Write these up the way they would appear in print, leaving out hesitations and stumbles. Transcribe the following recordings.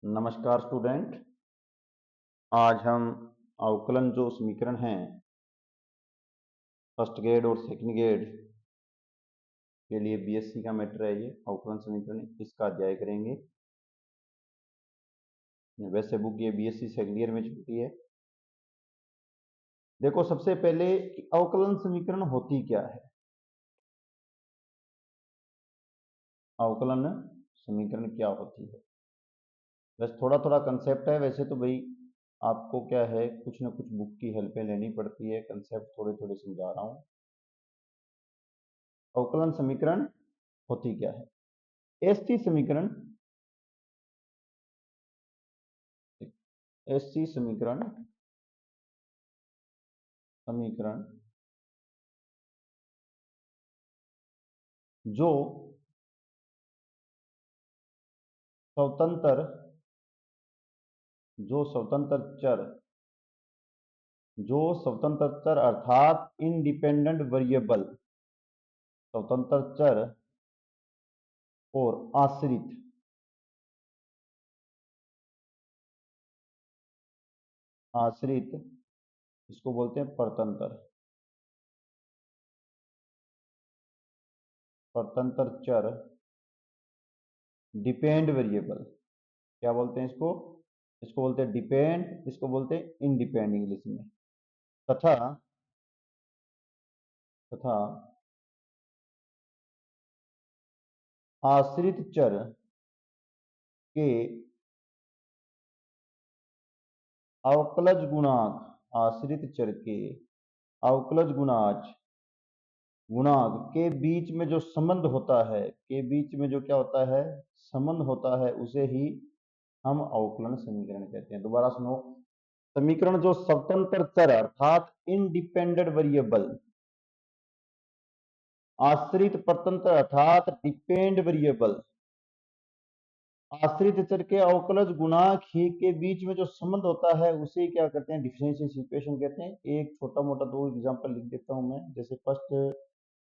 नमस्कार स्टूडेंट। आज हम अवकलन जो समीकरण हैं फर्स्ट ग्रेड और सेकंड ग्रेड के लिए बीएससी का मैटर है। ये अवकलन समीकरण इसका अध्याय करेंगे। वैसे बुक ये बीएससी सेकंड ईयर में छूटी है। देखो, सबसे पहले अवकलन समीकरण होती क्या है। अवकलन समीकरण क्या होती है, वैसे थोड़ा थोड़ा कंसेप्ट है। वैसे तो भाई आपको क्या है, कुछ ना कुछ बुक की हेल्पें लेनी पड़ती है। कंसेप्ट थोड़े थोड़े समझा रहा हूँ। अवकलन समीकरण होती क्या है। एसटी समीकरण, एसटी समीकरण समीकरण जो स्वतंत्र चर, जो स्वतंत्र चर अर्थात इंडिपेंडेंट वेरिएबल, स्वतंत्र चर और आश्रित आश्रित इसको बोलते हैं परतंत्र, परतंत्र चर डिपेंड वेरिएबल। क्या बोलते हैं इसको, इसको बोलते हैं डिपेंड, इसको बोलते हैं इंडिपेंड इंग्लिश में। तथा तथा आश्रित चर के अवकलज गुणांक, आश्रित चर के अवकलज गुणांक के बीच में जो संबंध होता है, के बीच में जो क्या होता है, संबंध होता है, उसे ही हम अवकलन समीकरण कहते हैं। दोबारा सुनो, समीकरण जो स्वतंत्र चर अर्थात इंडिपेंडेंट वेरिएबल, आश्रित परतंत्र अर्थात डिपेंड वेरिएबल, आश्रित चर के अवकलज गुणांक ही के बीच में जो संबंध होता है उसे क्या कहते हैं, डिफरेंशियल इक्वेशन कहते हैं। एक छोटा मोटा दो एग्जांपल लिख देता हूं मैं। जैसे फर्स्ट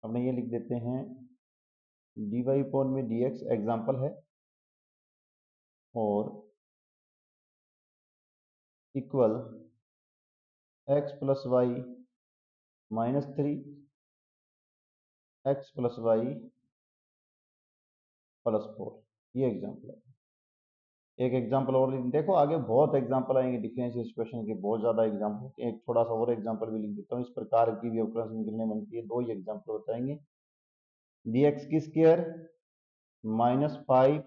हमने ये लिख देते हैं, dy अपॉन में dx एग्जांपल है, और equal x plus y minus 3 x plus y plus 4। ये एग्जांपल है। एक एग्जांपल और देखो, आगे बहुत एग्जांपल आएंगे डिफरेंशियल इक्वेशन के, बहुत ज्यादा एग्जांपल होते हैं। एक थोड़ा सा और एग्जांपल भी लिख देता हूँ। इस प्रकार की भी अवकलन समीकरण बनती है। दो ही एग्जांपल बताएंगे। dx की square minus 5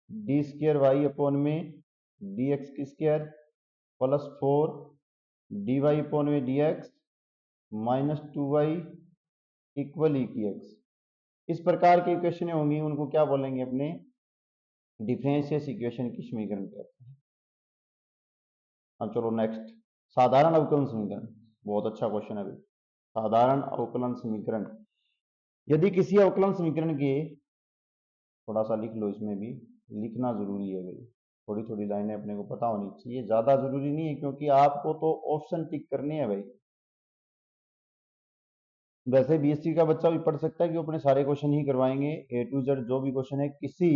d square y upon में dx की square plus 4 d y upon में dx minus 2y equal e की एक्स। इस प्रकार की इक्वेशन होंगी, उनको क्या बोलेंगे, अपने डिफरेंशियल इक्वेशन की समीकरण कहते हैं। अब चलो नेक्स्ट, साधारण अवकलन समीकरण। बहुत अच्छा क्वेश्चन है भाई। साधारण अवकलन समीकरण, यदि किसी अवकलन समीकरण के, थोड़ा सा लिख लो, इसमें भी लिखना जरूरी है भाई। थोड़ी थोड़ी लाइनें अपने को पता होनी चाहिए, ज्यादा जरूरी नहीं है, क्योंकि आपको तो ऑप्शन टिक करने हैं भाई। वैसे बीएससी का बच्चा भी पढ़ सकता है कि अपने सारे क्वेश्चन ही करवाएंगे, ए टू जेड जो भी क्वेश्चन है। किसी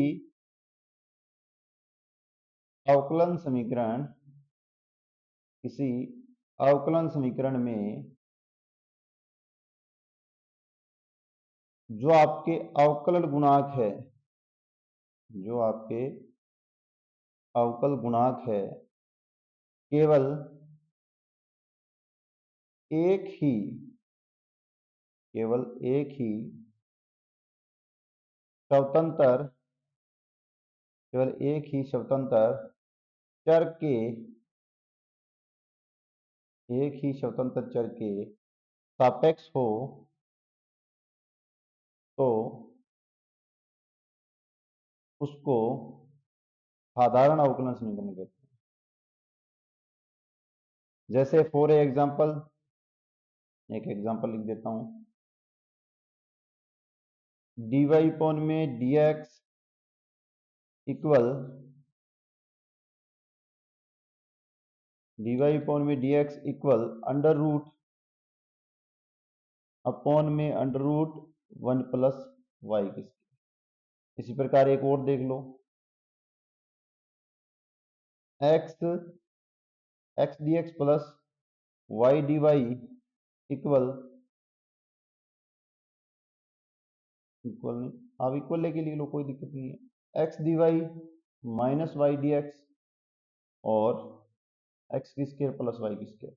अवकलन समीकरण, किसी अवकलन समीकरण में जो आपके अवकलन गुणांक है, जो आपके अवकल गुणांक है, केवल एक ही, केवल एक ही स्वतंत्र, केवल एक ही स्वतंत्र चर के, एक ही स्वतंत्र चर के सापेक्ष हो तो उसको साधारण अवकलन समीकरण कहते हैं। जैसे फॉर एग्जांपल, एक एग्जांपल लिख देता हूं, dy अपॉन में dx इक्वल, dy अपॉन में dx equal under root upon में अंडर रूट 1 प्लस वाई की स्क्वायर। इसी प्रकार एक और देख लो, x x d x plus y d y equal equal नहीं, आप इक्वल लेके लिख लो, कोई दिक्कत नहीं है। X d y minus y d x और एक्स की स्क्वायर प्लस वाई की स्क्वायर,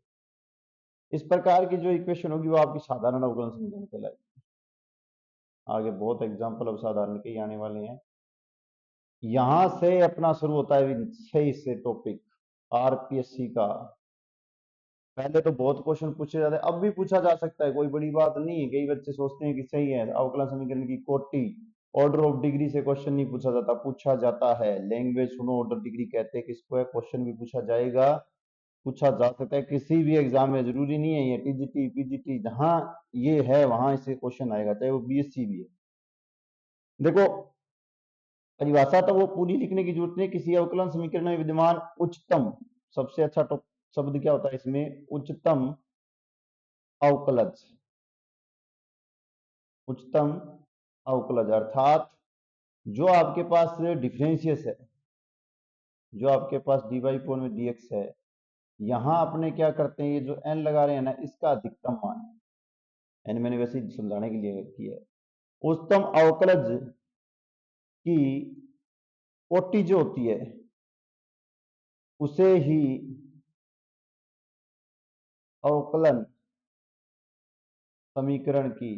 इस प्रकार की जो इक्वेशन होगी वो आपकी साधारण अवकलन समीकरण कहलाएगी। आगे बहुत एग्जाम्पल अब साधारण के ही आने वाले हैं। यहां से अपना शुरू होता है सही से टॉपिक आरपीएससी का। पहले तो बहुत क्वेश्चन पूछे जाते हैं, अब भी पूछा जा सकता है, कोई बड़ी बात नहीं है। कई बच्चे सोचते हैं कि सही है अवकलन समीकरण की कोटि, ऑर्डर ऑफ डिग्री से क्वेश्चन नहीं पूछा जाता, पूछा जाता है। लैंग्वेज सुनो, ऑर्डर डिग्री कहते हैं किसको है, क्वेश्चन भी पूछा जाएगा, पूछा जा सकता है किसी भी एग्जाम में। जरूरी नहीं है ये टीजीटी पीजीटी, जहां ये है वहां इससे क्वेश्चन आएगा, चाहे वो बीएससी भी है। देखो परिभाषा तो वो पूरी लिखने की जरूरत नहीं। किसी अवकलन समीकरण में विद्यमान उच्चतम, सबसे अच्छा शब्द क्या होता है इसमें, उच्चतम अवकलज। उच्चतम अवकलज अर्थात जो आपके पास डिफरेंशियस है, जो आपके पास डी वाई फोन में dx है, यहां अपने क्या करते हैं, ये जो n लगा रहे हैं ना, इसका अधिकतम मान है। n मैंने वैसे ही समझाने के लिए किया है। उच्चतम अवकलज की कोटि जो होती है उसे ही अवकलन समीकरण की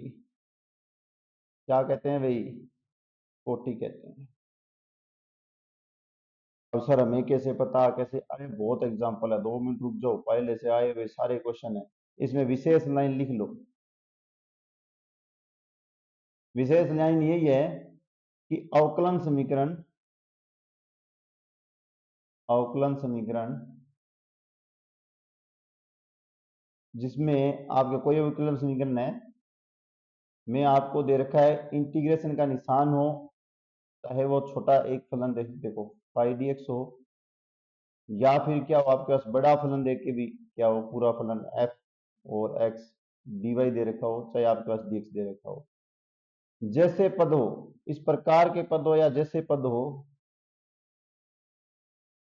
क्या कहते हैं भाई, कोटि कहते हैं। अब सर हमें कैसे पता, कैसे, अरे बहुत एग्जांपल है, 2 मिनट रुक जाओ, पहले से आए हुए सारे क्वेश्चन है। इसमें विशेष लाइन लिख लो। विशेष लाइन यही है कि अवकलन समीकरण जिसमें आपके कोई अवकलन समीकरण है में आपको दे रखा है इंटीग्रेशन का निशान हो, चाहे वो छोटा एक फलन देखो फाइव डी एक्स हो, या फिर क्या हो आपके पास बड़ा फलन देख के भी क्या हो पूरा फलन एफ और एक्स डी वाई दे रखा हो, चाहे आपके पास डी एक्स दे रखा हो। जैसे पद हो, इस प्रकार के पद हो, या जैसे पद हो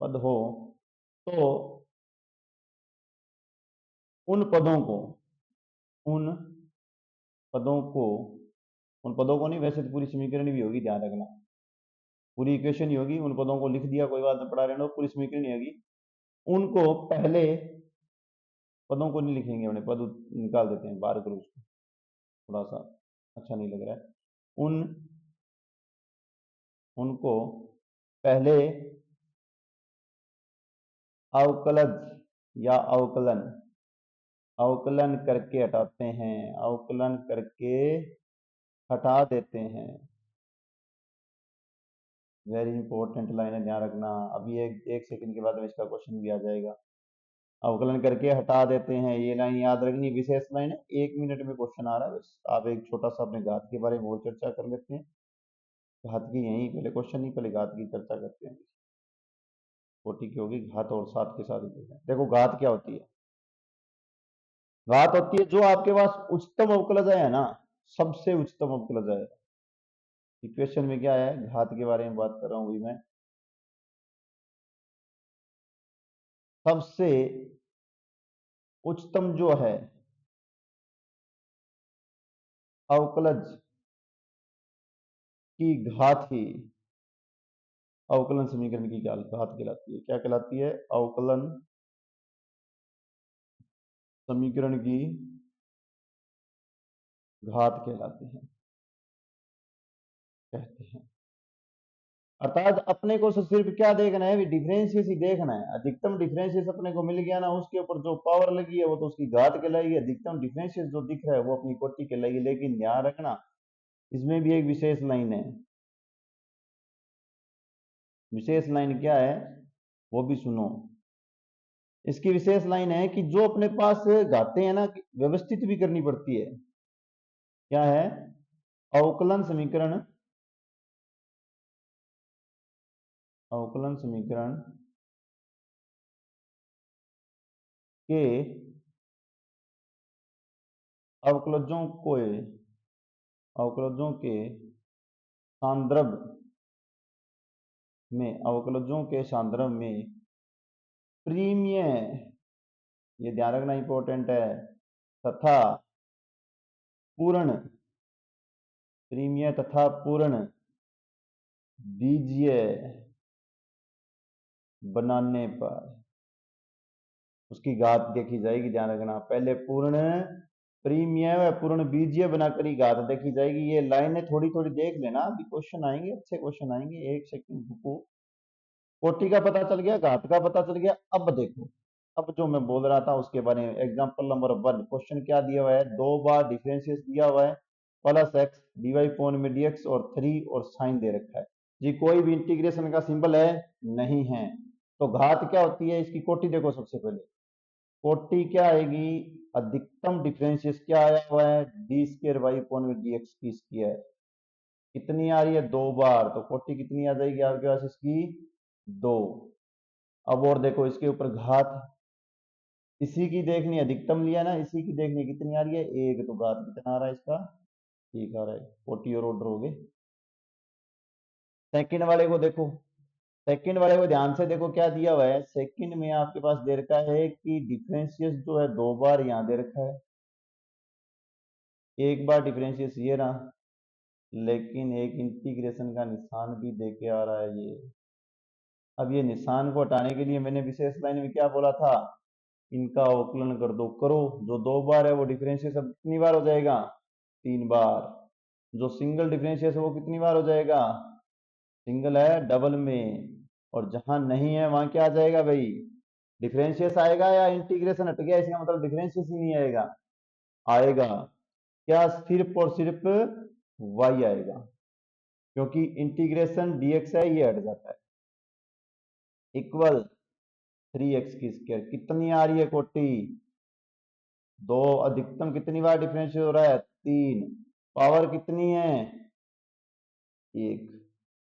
तो उन पदों को उन पदों को उन पदों को नहीं, वैसे तो पूरी समीकरण भी होगी, ध्यान रखना, पूरी इक्वेशन ही होगी। उन पदों को लिख दिया, कोई बात नहीं, पढ़ा रहना, पूरी समीकरण ही होगी। उनको पहले, पदों को नहीं लिखेंगे, उन्हें पद निकाल देते हैं बाहर करो उसको, थोड़ा सा अच्छा नहीं लग रहा है। उनको पहले अवकलज या अवकलन करके हटाते हैं, अवकलन करके हटा देते हैं। वेरी इंपॉर्टेंट लाइन है, ध्यान रखना। अभी एक सेकंड के बाद में इसका क्वेश्चन भी आ जाएगा। अवकलन करके हटा देते हैं, ये लाइन याद रखनी, विशेष लाइन है। 1 मिनट में क्वेश्चन आ रहा है, बस आप एक छोटा सा अपने घात के बारे में और चर्चा कर लेते हैं। घात की यही पहले क्वेश्चन नहीं, पहले घात की चर्चा करते हैं। कोटि की होगी घात और साथ के साथ ही देखो घात क्या होती है। घात होती है जो आपके पास उच्चतम अवकलज है ना, सबसे उच्चतम अवकलज है। इक्वेशन में क्या है, घात के बारे में बात कर रहा हूं मैं। सबसे उच्चतम जो है अवकलज की घात ही अवकलन समीकरण की घात कहलाती है। क्या कहलाती है, अवकलन समीकरण की घात कहलाते हैं, कहते हैं। अर्थात अपने को सिर्फ क्या देखना है, डिफरेंशियस ही देखना है। अधिकतम डिफरेंशियस अपने को मिल गया ना, उसके ऊपर जो पावर लगी है वो तो उसकी घात कहलाएगी। अधिकतम डिफरेंशियस जो दिख रहा है वो अपनी कोटि कहलाएगी। लेकिन ध्यान रखना इसमें भी एक विशेष लाइन है। विशेष लाइन क्या है वो भी सुनो। इसकी विशेष लाइन है कि जो अपने पास घाते हैं ना, व्यवस्थित भी करनी पड़ती है। क्या है, अवकलन समीकरण, अवकलन समीकरण के अवकलजों को अवकलजों के सांद्रव में प्रीमिय, ये ध्यान रखना इंपॉर्टेंट है, तथा पूर्ण, प्रीमिय तथा पूर्ण बीजीय बनाने पर उसकी घात देखी जाएगी। ध्यान रखना, पहले पूर्ण प्रीमिय व पूर्ण बीजीय बनाकर ही घात देखी जाएगी। ये लाइनें थोड़ी थोड़ी देख लेना, अभी क्वेश्चन आएंगे, अच्छे क्वेश्चन आएंगे, एक सेकंड रुको। कोटि का पता चल गया, घात का पता चल गया। अब देखो, अब जो मैं बोल रहा था उसके बारे में, एग्जांपल नंबर 1, क्वेश्चन क्या दिया हुआ है, 2 बार डिफरेंशिएट दिया हुआ है, प्लस एक्स डीवाई फोन में डीएक्स और 3 और साइन दे रखा है जी। कोई भी इंटीग्रेशन का सिंबल है नहीं है, तो घात क्या होती है इसकी, कोटि देखो सबसे पहले, कोटि क्या आएगी, अधिकतम डिफरेंशिएशन क्या आया हुआ है, डी स्क्र वाई फोन में डी एक्स की स्क्वायर, कितनी आ रही है, 2 बार, तो कोटि कितनी आ जाएगी आपके पास इसकी, 2। अब और देखो इसके ऊपर घात, इसी की देखनी, अधिकतम लिया ना, इसी की देखनी कितनी आ रही है, 1, तो घात कितना आ रहा है इसका, ठीक आ रहा है, 40 और ऑर्डर हो गए। सेकंड वाले को देखो, सेकंड वाले को ध्यान से देखो क्या दिया हुआ है, सेकंड में आपके पास दे रखा है कि डिफरेंशियस जो है 2 बार यहाँ दे रखा है, एक बार डिफरेंशियस ये रहा, लेकिन एक इंटीग्रेशन का निशान भी दे के आ रहा है ये। अब ये निशान को हटाने के लिए मैंने विशेष लाइन में क्या बोला था, इनका अवकलन कर दो, करो, जो 2 बार है वो डिफरेंशियस अब कितनी बार हो जाएगा, 3 बार, जो सिंगल डिफरेंशियस है वो कितनी बार हो जाएगा, सिंगल है डबल में, और जहां नहीं है वहां क्या आ जाएगा भाई, डिफरेंशियस आएगा, या इंटीग्रेशन हट गया इसका मतलब डिफरेंशियस ही नहीं आएगा, आएगा क्या, सिर्फ और सिर्फ वाई आएगा, क्योंकि इंटीग्रेशन डीएक्स है, ये हट जाता है, इक्वल 3x की स्क्वायर, कितनी आ रही है कोटि, 2, अधिकतम कितनी बार डिफरेंशिएट हो रहा है, 3, पावर कितनी है, 1,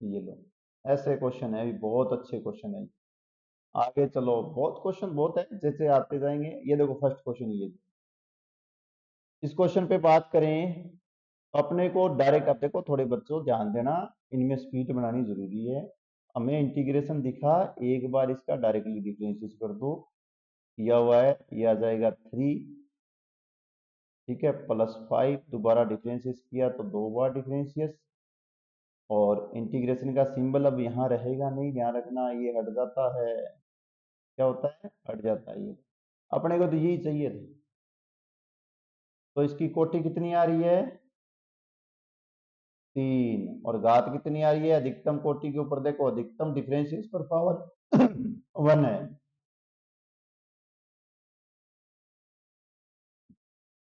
ये लो। ऐसे क्वेश्चन है, बहुत अच्छे क्वेश्चन है। आगे चलो, बहुत क्वेश्चन बहुत है, जैसे आते जाएंगे। ये देखो फर्स्ट क्वेश्चन, ये इस क्वेश्चन पे बात करें, अपने को डायरेक्ट, अब देखो थोड़े बच्चों ध्यान देना, इनमें स्पीड बनानी जरूरी है। हमें इंटीग्रेशन दिखा, एक बार इसका डायरेक्टली डिफरेंशिएट कर दो, किया हुआ है, ये आ जाएगा 3, ठीक है, +5, दोबारा डिफरेंशिएट किया तो 2 बार डिफरेंशिएट, और इंटीग्रेशन का सिंबल अब यहाँ रहेगा नहीं, ध्यान रखना, ये हट जाता है, क्या होता है, हट जाता है ये, अपने को तो यही चाहिए था। तो इसकी कोटि कितनी आ रही है, 3, और घात कितनी आ रही है, अधिकतम कोटि के ऊपर देखो, अधिकतम डिफरेंशिएट पर पावर 1 है,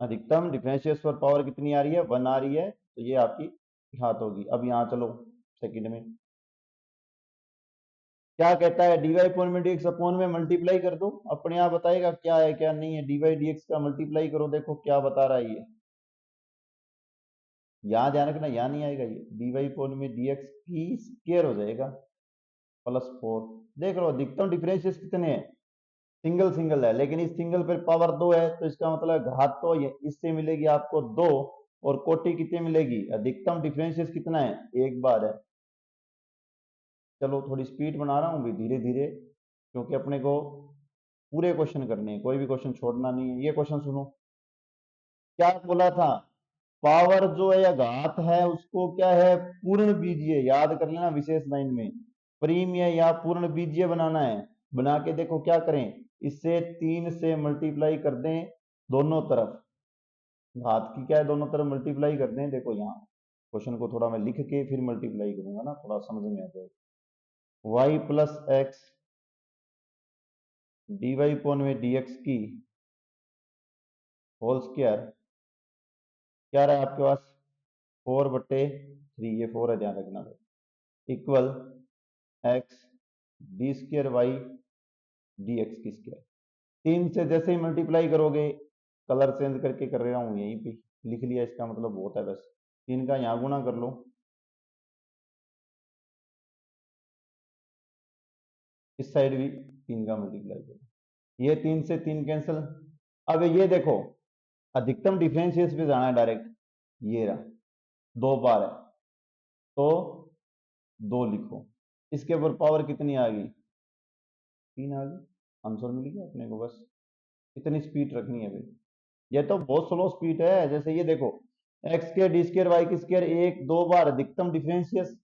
अधिकतम डिफरेंशिएट पर पावर कितनी आ रही है, 1 आ रही है, तो ये आपकी घात होगी। अब यहाँ चलो सेकंड में, क्या कहता है, डीवाई अपॉन में डीएक्स अपॉन में मल्टीप्लाई कर दो, अपने आप बताएगा क्या है क्या नहीं है, डीवाई डीएक्स का मल्टीप्लाई करो, देखो क्या बता रहा है ये, यहाँ ध्यान रखना, यहाँ नहीं आएगा, ये डीवाई अपॉन में डीएक्स की स्क्वायर हो जाएगा, +4, देख लो अधिकतम डिफरेंशिएट कितने हैं, सिंगल सिंगल है, लेकिन इस सिंगल पर पावर 2 है, तो इसका मतलब घात तो ये इससे मिलेगी आपको 2, और कोटि कितनी मिलेगी, अधिकतम डिफरेंशिएट कितना है, 1 बार है। चलो थोड़ी स्पीड बना रहा हूँ धीरे धीरे, क्योंकि अपने को पूरे क्वेश्चन करने हैं, कोई भी क्वेश्चन छोड़ना नहीं है। ये क्वेश्चन सुनो, क्या बोला था, पावर जो है या घात है उसको क्या है, पूर्ण बीजीय, याद कर लेना विशेष लाइन में, प्रीमिय या पूर्ण बीजीय बनाना है, बना के देखो क्या करें, इससे 3 से मल्टीप्लाई कर दें दोनों तरफ, घात की क्या है, दोनों तरफ मल्टीप्लाई कर दें, देखो यहाँ क्वेश्चन को थोड़ा मैं लिख के फिर मल्टीप्लाई करूंगा ना, थोड़ा समझ में आ जाएगा, y plus x d y upon में डी एक्स की होल स्क्वायर, क्या रहा है आपके पास, 4/3, ये 4 है, ध्यान रखना, equal x d square y d x की स्क्वायर, 3 से जैसे ही मल्टीप्लाई करोगे, कलर चेंज करके कर रहा हूँ, यहीं पे लिख लिया, इसका मतलब बहुत है, बस 3 का यहाँ गुणा कर लो, इस साइड भी 3 का मल्टीप्लाई करो, ये 3 से 3 कैंसिल। अब ये देखो, अधिकतम डिफरेंशिएट पे जाना है डायरेक्ट, ये रहा 2 बार है, तो 2 लिखो, इसके ऊपर पावर कितनी आ गई, 3 आ गई, आंसर मिल गया अपने को। बस इतनी स्पीड रखनी है भाई। ये तो बहुत स्लो स्पीड है। जैसे ये देखो, x square d square y की स्क्र एक दो बार अधिकतम डिफरेंशियस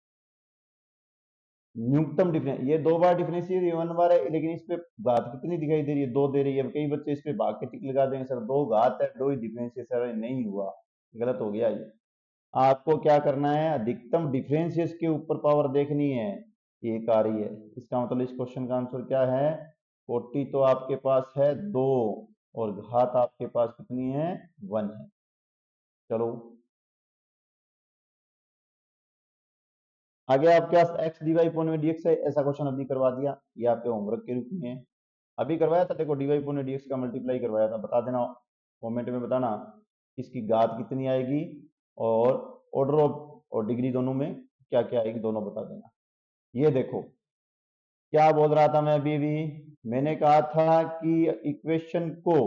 न्यूनतम डिफरेंस, ये दो बार डिफरेंशियल, ये वन बार है, लेकिन इस पे घात कितनी दिखाई दे रही है? दो दे रही है। अब कई बच्चे इस पे भाग के टिक लगा देंगे, सर दो घात है, दो ही डिफरेंशियल। सर नहीं हुआ, गलत हो गया ये। आपको क्या करना है, अधिकतम डिफरेंशियस के ऊपर पावर देखनी है। एक आ रही है, इसका मतलब इस क्वेश्चन का आंसर क्या है? 40 तो आपके पास है दो, और घात आपके पास कितनी है? 1 है। चलो आगे आपके पास एक्स डीवाई पोन में डीएक्स है, ऐसा क्वेश्चन अभी करवा दिया, ये आपके होमवर्क के रूप में है। अभी करवाया था, देखो डीवाई पोन डीएक्स का मल्टीप्लाई करवाया था। बता देना, कमेंट में बताना इसकी घात कितनी आएगी, और ऑर्डर ऑफ और डिग्री दोनों में क्या क्या आएगी, दोनों बता देना। ये देखो क्या बोल रहा था मैं अभी भी, मैंने कहा था कि इक्वेशन को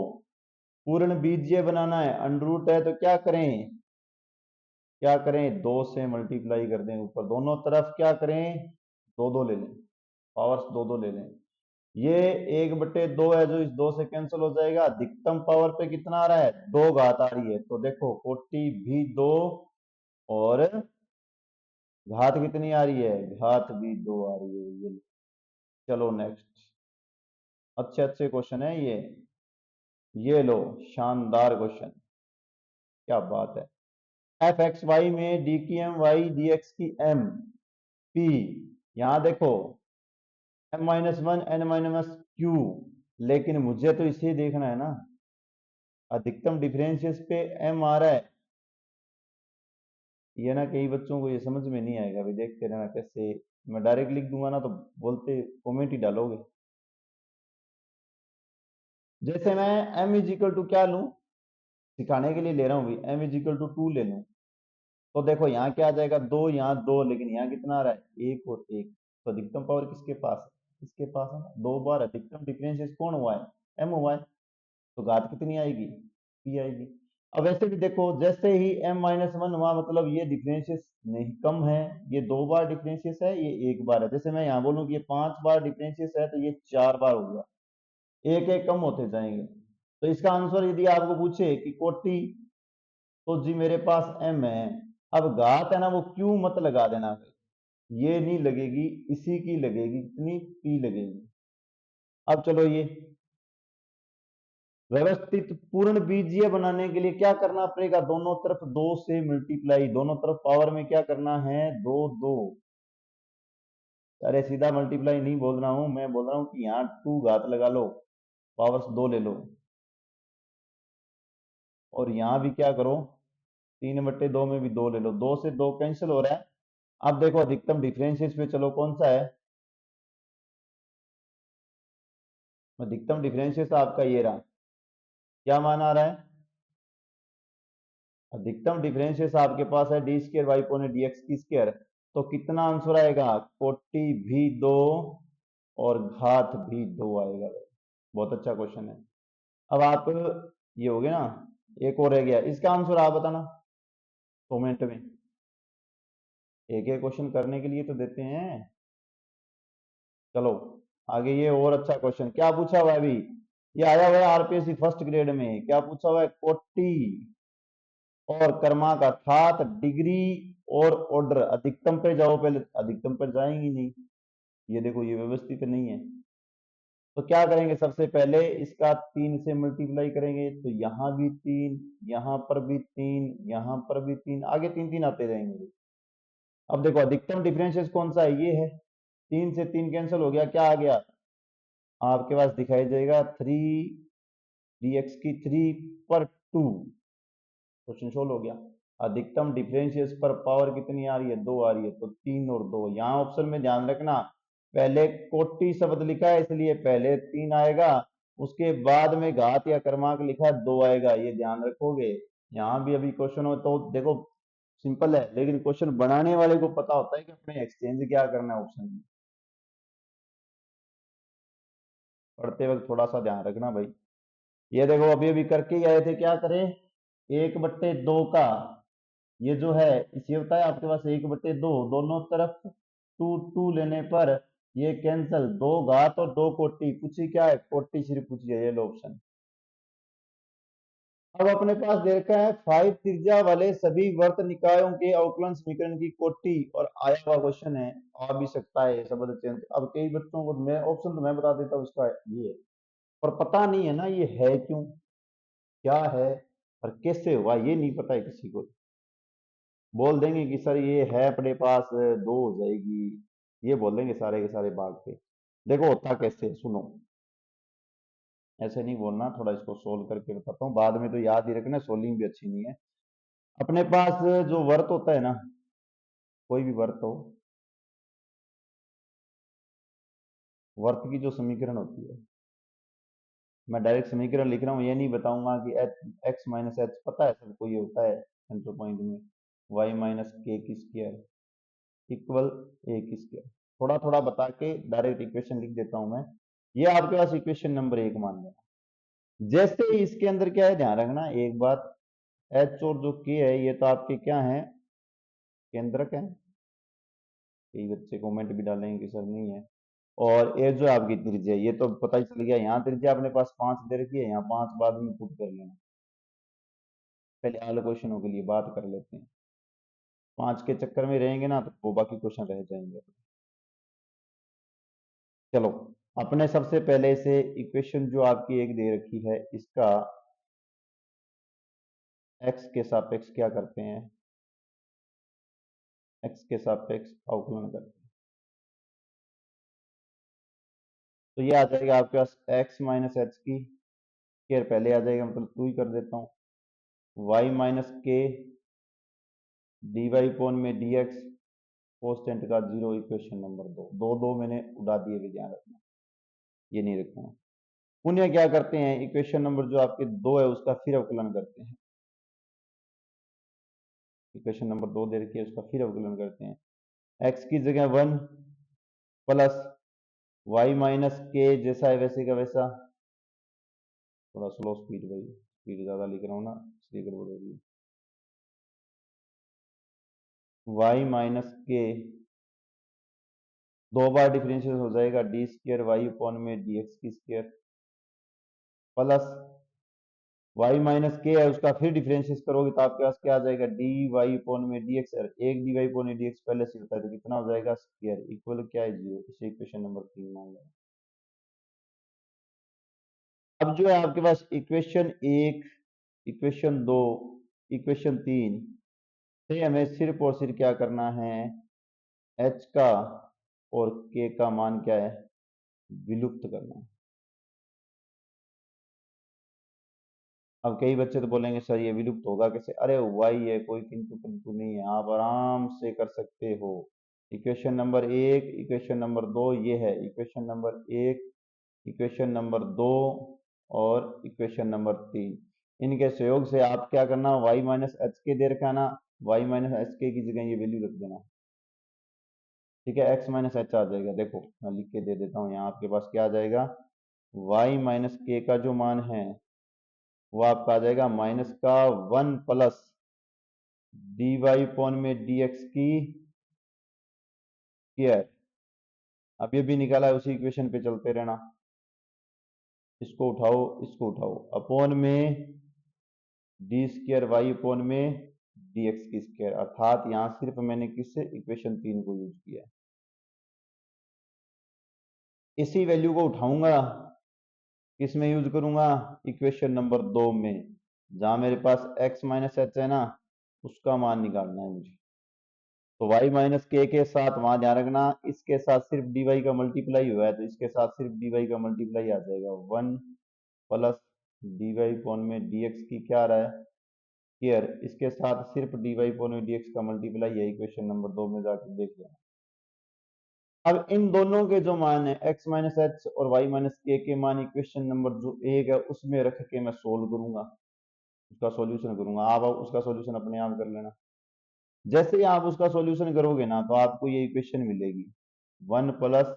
पूर्ण बीजीय बनाना है, अंडर रूट है तो क्या करें, क्या करें, दो से मल्टीप्लाई कर दें ऊपर, दोनों तरफ क्या करें, दो दो ले लें, पावर्स दो दो ले लें। ये एक बटे दो है जो इस दो से कैंसिल हो जाएगा। अधिकतम पावर पे कितना आ रहा है? दो घात आ रही है, तो देखो 40 भी दो, और घात कितनी आ रही है? घात भी दो आ रही है ये। चलो नेक्स्ट, अच्छे अच्छे क्वेश्चन है ये लो, शानदार क्वेश्चन, क्या बात है। एफ एक्स वाई में डी की एम वाई डी एक्स की एम पी, यहां देखो m minus one n minus q, लेकिन मुझे तो इसे देखना है ना, अधिकतम डिफरेंशियस पे एम आ रहा है। ये ना कई बच्चों को ये समझ में नहीं आएगा, अभी देखते रहना कैसे। मैं डायरेक्ट लिख दूंगा ना तो बोलते कमेंट ही डालोगे। जैसे मैं एम इज इक्वल टू क्या लूं, सिखाने के लिए ले रहा हूं भाई, m is equal to two ले लूं, तो देखो यहाँ क्या आ जाएगा, दो यहाँ दो, लेकिन यहाँ कितना आ रहा है? एक और एक, तो अधिकतम पावर किसके पास है? इसके पास है ना। दो बार अधिकतम डिफरेंशियस कौन हुआ है? एम हुआ है, तो घात कितनी आएगी? पी आएगी। अब वैसे भी देखो, जैसे ही एम माइनस वन हुआ, मतलब ये डिफरेंशियस नहीं कम है, ये दो बार डिफरेंशियस है, ये एक बार है। जैसे मैं यहाँ बोलूँ कि ये पांच बार डिफरेंशियस है, तो ये चार बार होगा, एक एक कम होते जाएंगे। तो इसका आंसर यदि आपको पूछे कि 40, तो जी मेरे पास एम है, अब घात है ना वो क्यों मत लगा देना, ये नहीं लगेगी, इसी की लगेगी, कितनी? पी लगेगी। अब चलो ये व्यवस्थित पूर्ण बीजीय बनाने के लिए क्या करना पड़ेगा? दोनों तरफ दो से मल्टीप्लाई, दोनों तरफ पावर में क्या करना है? दो दो। अरे सीधा मल्टीप्लाई नहीं बोल रहा हूं, मैं बोल रहा हूं कि यहाँ टू घात लगा लो, पावर्स दो ले लो, और यहां भी क्या करो, तीन बट्टे दो में भी दो ले लो, दो से दो कैंसिल हो रहा है। अब देखो अधिकतम डिफरेंशियस पे चलो, कौन सा है? अधिकतम डिफरेंशियस आपका ये रहा, क्या मान आ रहा है? अधिकतम डिफरेंशियस आपके पास है डी स्क्र वाई पोने डी एक्स की स्क्र, तो कितना आंसर आएगा? 40 भी दो, और घात भी दो आएगा। बहुत अच्छा क्वेश्चन है। अब आप, ये हो गया ना, एक और रह गया, इसका आंसर आप बताना कमेंट में। एक एक क्वेश्चन करने के लिए तो देते हैं। चलो आगे, ये और अच्छा क्वेश्चन क्या पूछा हुआ है अभी, ये आया हुआ है आरपीएससी फर्स्ट ग्रेड में। क्या पूछा हुआ है? 40 और क्रमांक डिग्री और ऑर्डर, अधिकतम पे जाओ, पहले अधिकतम पर जाएंगी नहीं, ये देखो ये व्यवस्थित नहीं है। तो क्या करेंगे, सबसे पहले इसका तीन से मल्टीप्लाई करेंगे, तो यहाँ भी तीन, यहाँ पर भी तीन, यहाँ पर भी तीन, आगे तीन तीन आते रहेंगे। अब देखो अधिकतम डिफरेंशियस कौन सा है? ये है। तीन से तीन कैंसिल हो गया, क्या आ गया आपके पास? दिखाई देगा थ्री डी एक्स की थ्री पर टू, क्वेश्चन सोल्व हो गया। अधिकतम डिफरेंशियस पर पावर कितनी आ रही है? दो आ रही है, तो तीन और दो। यहाँ ऑप्शन में ध्यान रखना, पहले कोटि शब्द लिखा है इसलिए पहले तीन आएगा, उसके बाद में घात या क्रमांक लिखा है दो आएगा, ये ध्यान रखोगे। यहाँ भी अभी क्वेश्चन हो तो देखो सिंपल है, लेकिन क्वेश्चन बनाने वाले को पता होता है कि अपने एक्सचेंज क्या करना है ऑप्शन में। पढ़ते वक्त थोड़ा सा ध्यान रखना भाई। ये देखो अभी अभी करके ही आए थे, क्या करें, एक बट्टे दो का, ये जो है इसे होता है आपके पास एक बट्टे दो, दोनों तरफ टू टू लेने पर ये कैंसल, 2 घात और 2 कोटि, पूछी क्या है, कोटि सिर्फ पूछी है, ये लो ऑप्शन। अब अपने पास दे रखा है 5 त्रिज्या वाले सभी वर्त निकायों के अवकलन समीकरण की कोटि, और आया हुआ क्वेश्चन है, आ भी सकता है शब्द चेंज। अब कई बच्चों को मैं ऑप्शन तो मैं बता देता हूँ इसका, ये पर पता नहीं है ना ये है क्यों, क्या है और कैसे हुआ, ये नहीं पता है किसी को। बोल देंगे कि सर ये है अपने पास, 2 हो जाएगी, ये बोल देंगे सारे के सारे भाग पे। देखो होता कैसे, सुनो, ऐसे नहीं बोलना, थोड़ा इसको सोल्व करके बताता हूँ, बाद में तो याद ही रखना, सोल्विंग भी अच्छी नहीं है। अपने पास जो वर्त होता है ना, कोई भी वर्त हो, वर्त की जो समीकरण होती है, मैं डायरेक्ट समीकरण लिख रहा हूँ, ये नहीं बताऊंगा कि एक्स माइनस एच, पता है सबको ये होता है सेंटर पॉइंट में, वाई माइनस के की स्क्वायर इक्वल ए की स्क्वायर, थोड़ा थोड़ा बता के डायरेक्ट इक्वेशन लिख देता हूं मैं। ये आपके पास इक्वेशन नंबर 1 मान लेना। जैसे ही इसके अंदर क्या है, ध्यान रखना एक बात, एच और जो के है ये तो आपके क्या है, केंद्रक है। कई बच्चे कमेंट भी डालेंगे कि सर नहीं है। और ये जो आपकी त्रिज्या है, ये तो पता ही चल गया, यहाँ त्रिज्या अपने पास 5 दे रखी है, यहाँ 5 बाद में पुट कर लेना, पहले वाले क्वेश्चनों के लिए बात कर लेते हैं। 5 के चक्कर में रहेंगे ना तो वो बाकी क्वेश्चन रह जाएंगे। चलो, अपने सबसे पहले से इक्वेशन जो आपकी एक दे रखी है, इसका एक्स के सापेक्ष क्या करते हैं, एक्स के सापेक्ष अवकलन करते हैं। तो ये आ जाएगा आपके पास एक्स माइनस एच की केयर पहले आ जाएगा, मतलब 2 ही कर देता हूँ, वाई माइनस के डी वाई पोन में डी एक्स कॉन्स्टेंट का 0, इक्वेशन नंबर 2, दो दो मैंने उड़ा दिए भी, ध्यान रखना ये नहीं रखना। पुण्य क्या करते हैं, इक्वेशन नंबर जो आपके 2 है उसका फिर अवकलन करते हैं, इक्वेशन नंबर 2 दे रखी है उसका फिर अवकलन करते हैं, एक्स की जगह 1 प्लस वाई माइनस के जैसा है वैसे का वैसा, थोड़ा स्लो स्पीड भाई, स्पीड ज्यादा लिख रहा हूँ ना इसलिए गड़बड़ हो रही है, वाई माइनस के 2 बार डिफरेंशियल हो जाएगा डी स्क्र वाई अपॉन में डी एक्स की स्क्र, प्लस वाई माइनस के है उसका फिर डिफरेंशियल करोगे तो आपके पास क्या आ जाएगा, डी वाई अपॉन में डी एक्स, एक d y upon d x पहले से होता है तो कितना हो जाएगा स्क्र, इक्वल क्या है 0, इसे इक्वेशन नंबर 3 मान लें। अब जो है आपके पास इक्वेशन 1, इक्वेशन 2, इक्वेशन 3 से हमें सिर्फ और सिर्फ क्या करना है, एच का और के का मान क्या है, विलुप्त करना है। अब कई बच्चे तो बोलेंगे सर ये विलुप्त होगा कैसे, अरे हुआ ही है, कोई किंतु परंतु नहीं है, आप आराम से कर सकते हो। इक्वेशन नंबर 1, इक्वेशन नंबर 2 ये है, इक्वेशन नंबर 1, इक्वेशन नंबर 2 और इक्वेशन नंबर 3, इनके सहयोग से आप क्या करना, y माइनस एच के दे रखा ना, y माइनस एच के की जगह ये वैल्यू रख देना, ठीक है, x माइनस एच आ जाएगा। देखो मैं लिख के दे देता हूँ, यहाँ आपके पास क्या आ जाएगा, y माइनस के का जो मान है वो आपका आ जाएगा माइनस का 1 प्लस डी वाई पॉन में डी एक्स की स्क्वायर, अब ये भी निकाला है, उसी इक्वेशन पे चलते रहना, इसको उठाओ इसको उठाओ, अपॉन में डी स्क्वायर वाई अपॉन में डी एक्स की स्क्वायर, अर्थात यहां सिर्फ मैंने किससे इक्वेशन 3 को यूज किया है। इसी वैल्यू को उठाऊंगा, किस में यूज करूंगा, इक्वेशन नंबर 2 में, जहां मेरे पास x माइनस एच है ना, उसका मान निकालना है मुझे। तो y माइनस के साथ वहां ध्यान रखना, इसके साथ सिर्फ डी वाई का मल्टीप्लाई हुआ है तो इसके साथ सिर्फ डी वाई का मल्टीप्लाई आ जाएगा, 1 प्लस डी वाई पॉन में डी एक्स की क्या आ रहा है केयर, इसके साथ सिर्फ डी वाई पॉन में डी एक्स का मल्टीप्लाई है, इक्वेशन नंबर 2 में जाकर देख लेना। अब इन दोनों के जो मान है x माइनस एच और y माइनस के मान इक्वेशन नंबर जो 1 है उसमें रख के मैं सोल्व करूंगा, उसका सॉल्यूशन करूंगा, आप उसका सॉल्यूशन अपने आप कर लेना। जैसे ही आप उसका सॉल्यूशन करोगे ना तो आपको ये इक्वेशन मिलेगी, 1 प्लस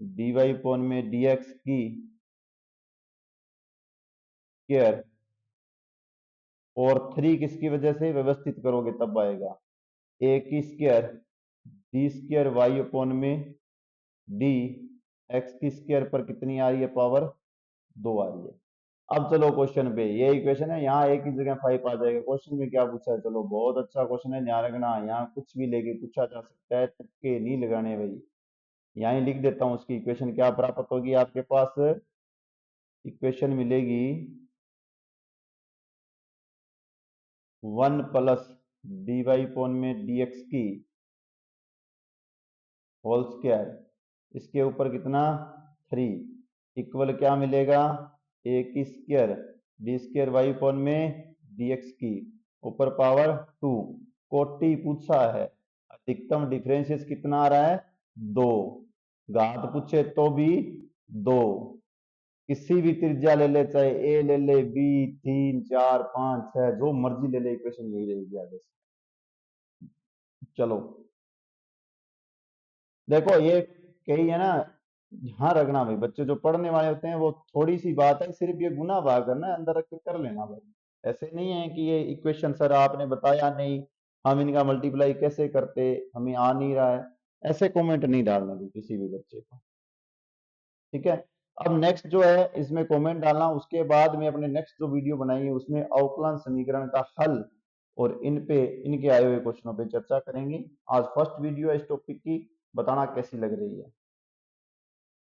डी वाई पॉन में डी एक्स की केयर, और 3 किसकी वजह से व्यवस्थित करोगे तब आएगा, ए की square d square y upon में डी एक्स की स्क्वायर पर कितनी आ रही है पावर 2 आ रही है। अब चलो क्वेश्चन पे, ये इक्वेशन है, यहाँ एक ही जगह 5 आ जाएगा। क्वेश्चन में क्या पूछा है, चलो बहुत अच्छा क्वेश्चन है, ध्यान रखना, यहाँ कुछ भी लेके पूछा जा सकता है, तुक्के नहीं लगाने भाई। यहाँ ही लिख देता हूँ उसकी इक्वेशन क्या प्राप्त होगी आपके पास, इक्वेशन मिलेगी 1 प्लस डी वाई पॉन में डी एक्स की होल स्क्वायर, इसके ऊपर कितना 3 इक्वल क्या मिलेगा, ए की square d square y upon में डी एक्स की ऊपर पावर 2। कोटि पूछा है, अधिकतम डिफरेंशियस कितना आ रहा है 2, घात पूछे तो भी 2, किसी भी त्रिज्या ले ले, चाहे ए ले ले, बी, 3, 4, 5, 6, जो मर्जी ले ले, इक्वेशन यही रहेगी आगे से। चलो देखो ये कही है ना, ध्यान रखना भाई, बच्चे जो पढ़ने वाले होते हैं वो थोड़ी सी बात है, सिर्फ ये गुना भाग करना है, अंदर रख के कर लेना भाई। ऐसे नहीं है कि ये इक्वेशन सर आपने बताया नहीं, हम इनका मल्टीप्लाई कैसे करते, हमें आ नहीं रहा है, ऐसे कमेंट नहीं डालना भाई किसी भी बच्चे को, ठीक है। अब नेक्स्ट जो है इसमें कमेंट डालना, उसके बाद में अपने नेक्स्ट जो वीडियो बनाएंगे उसमें अवकलन समीकरण का हल और इन पे इनके आए हुए क्वेश्चनों पे चर्चा करेंगे। आज फर्स्ट वीडियो है इस टॉपिक की, बताना कैसी लग रही है।